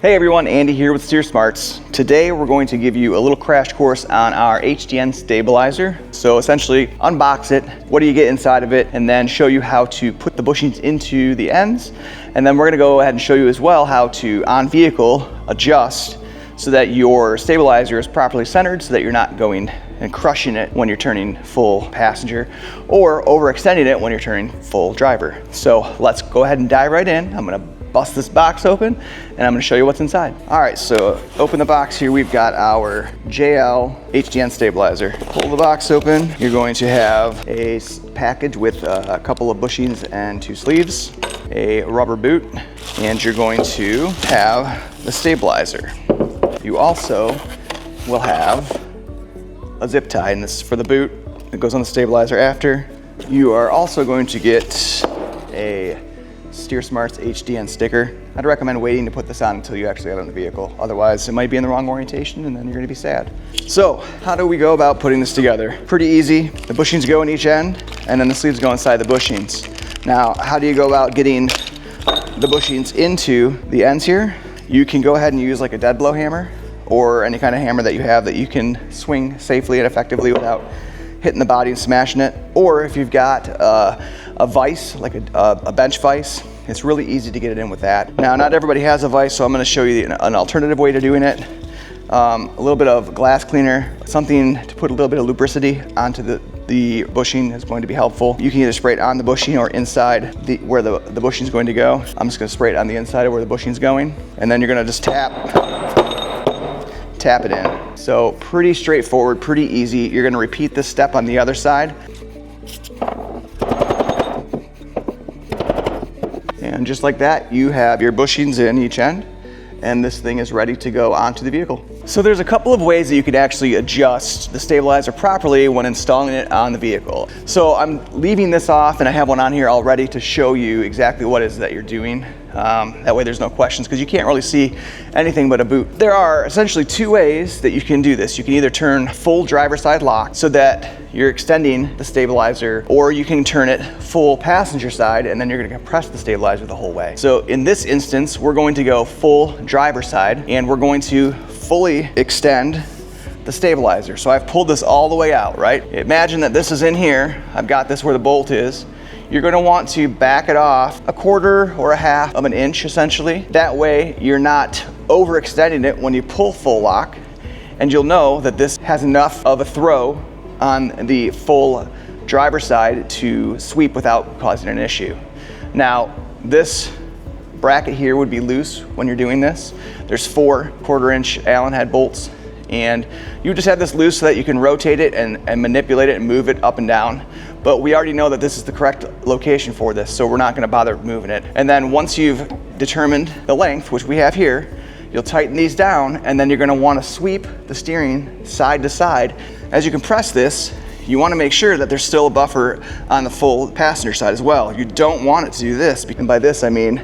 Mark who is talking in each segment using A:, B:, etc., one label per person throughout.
A: Hey everyone, Andy here with Steer Smarts. Today we're going to give you a little crash course on our HDN stabilizer. So essentially unbox it, what do you get inside of it, and then show you how to put the bushings into the ends. And then we're gonna go ahead and show you as well how to, on vehicle, adjust so that your stabilizer is properly centered so that you're not going and crushing it when you're turning full passenger or overextending it when you're turning full driver. So let's go ahead and dive right in. I'm gonna bust this box open and I'm going to show you what's inside. All right, so open the box here. We've got our JL HDN stabilizer. Pull the box open. You're going to have a package with a couple of bushings and 2 sleeves, a rubber boot, and you're going to have the stabilizer. You also will have a zip tie, and this is for the boot. It goes on the stabilizer after. You are also going to get a Steer Smarts HDN sticker. I'd recommend waiting to put this on until you actually have it on the vehicle. Otherwise, it might be in the wrong orientation and then you're gonna be sad. So, how do we go about putting this together? Pretty easy. The bushings go in each end and then the sleeves go inside the bushings. Now, how do you go about getting the bushings into the ends here? You can go ahead and use like a dead blow hammer or any kind of hammer that you have that you can swing safely and effectively without hitting the body and smashing it. Or if you've got a vise, like a bench vise, it's really easy to get it in with that. Now, not everybody has a vise, so I'm gonna show you an alternative way to doing it. A little bit of glass cleaner, something to put a little bit of lubricity onto the bushing is going to be helpful. You can either spray it on the bushing or inside where the bushing is going to go. I'm just gonna spray it on the inside of where the bushing is going. And then you're gonna just tap it in. So pretty straightforward, pretty easy. You're gonna repeat this step on the other side. And just like that, you have your bushings in each end, and this thing is ready to go onto the vehicle. So there's a couple of ways that you could actually adjust the stabilizer properly when installing it on the vehicle. So I'm leaving this off and I have one on here already to show you exactly what it is that you're doing. That way there's no questions because you can't really see anything but a boot. There are essentially 2 ways that you can do this. You can either turn full driver side lock so that you're extending the stabilizer, or you can turn it full passenger side and then you're gonna compress the stabilizer the whole way. So in this instance, we're going to go full driver side and we're going to fully extend the stabilizer. So I've pulled this all the way out, right? Imagine that this is in here. I've got this where the bolt is. You're gonna want to back it off 1/4 or 1/2 of an inch essentially. That way you're not overextending it when you pull full lock, and you'll know that this has enough of a throw on the full driver side to sweep without causing an issue. Now, this bracket here would be loose when you're doing this. There's 4 1/4-inch Allen head bolts, and you just have this loose so that you can rotate it and manipulate it and move it up and down. But we already know that this is the correct location for this, so we're not gonna bother moving it. And then once you've determined the length, which we have here, you'll tighten these down, and then you're gonna wanna sweep the steering side to side. As you compress this, you wanna make sure that there's still a buffer on the full passenger side as well. You don't want it to do this, and by this I mean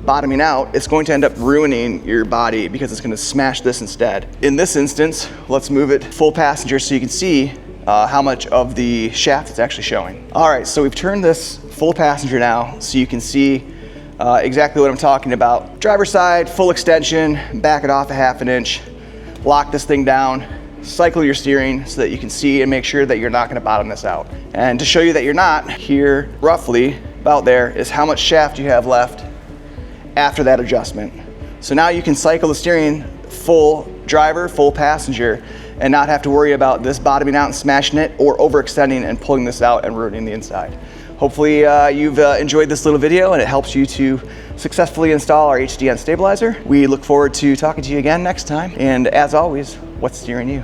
A: bottoming out. It's going to end up ruining your body because it's gonna smash this instead. In this instance, let's move it full passenger so you can see how much of the shaft it's actually showing. All right, so we've turned this full passenger now so you can see exactly what I'm talking about. Driver side, full extension, back it off 1/2 inch, lock this thing down, cycle your steering so that you can see and make sure that you're not gonna bottom this out. And to show you that you're not, here roughly about there is how much shaft you have left after that adjustment. So now you can cycle the steering full driver, full passenger, and not have to worry about this bottoming out and smashing it or overextending and pulling this out and ruining the inside. Hopefully you've enjoyed this little video and it helps you to successfully install our HDN stabilizer. We look forward to talking to you again next time. And as always, what's steering you?